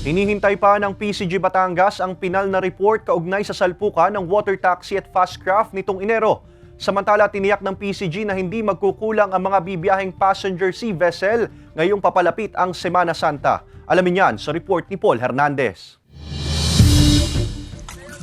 Hinihintay pa ng PCG Batangas ang pinal na report kaugnay sa salpukan ng water taxi at fast craft nitong Enero. Samantala, tiniyak ng PCG na hindi magkukulang ang mga bibiyaheng passenger sea vessel ngayong papalapit ang Semana Santa. Alamin yan sa report ni Paul Hernandez.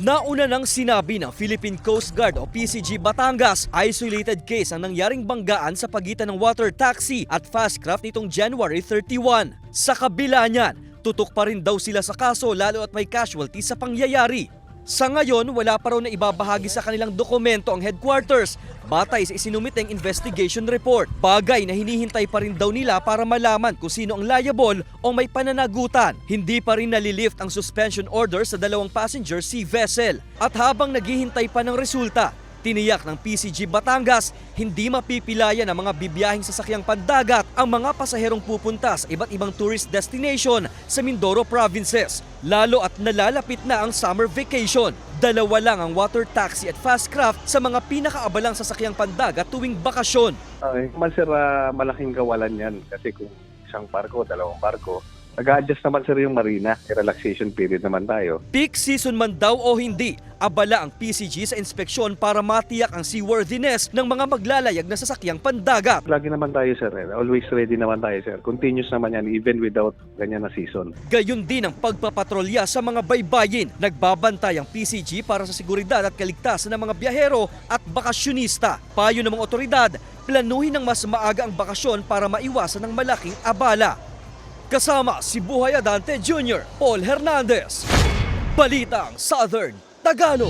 Nauna nang sinabi ng Philippine Coast Guard o PCG Batangas, isolated case ang nangyaring banggaan sa pagitan ng water taxi at fast craft nitong January 31. Sa kabila niyan, tutok pa rin daw sila sa kaso lalo at may casualty sa pangyayari. Sa ngayon, wala pa raw na ibabahagi sa kanilang dokumento ang headquarters batay sa isinumiteng investigation report. Bagay na hinihintay pa rin daw nila para malaman kung sino ang liable o may pananagutan. Hindi pa rin nalilift ang suspension order sa dalawang passenger sea vessel. At habang naghihintay pa ng resulta, tiniyak ng PCG Batangas, hindi mapipilayan ng mga bibiyaheng sasakyang pandagat ang mga pasaherong pupunta sa iba't ibang tourist destination sa Mindoro provinces. Lalo at nalalapit na ang summer vacation. Dalawa lang ang water taxi at fast craft sa mga pinakaabalang sasakyang pandagat tuwing bakasyon. Malaking kawalan yan kasi kung isang barko, dalawang barko, nag-a-adjust naman sir yung marina. Relaxation period naman tayo. Peak season man daw o hindi, abala ang PCG sa inspeksyon para matiyak ang seaworthiness ng mga maglalayag na sasakyang pandagat. Lagi naman tayo sir, always ready naman tayo sir. Continuous naman yan even without ganyan na season. Gayon din ang pagpapatrolya sa mga baybayin. Nagbabantay ang PCG para sa seguridad at kaligtasan ng mga biyahero at bakasyonista. Payo ng mga otoridad, planuhin ng mas maaga ang bakasyon para maiwasan ng malaking abala. Kasama si Buhay Adante Jr., Paul Hernandez. Balitang Southern Tagalog.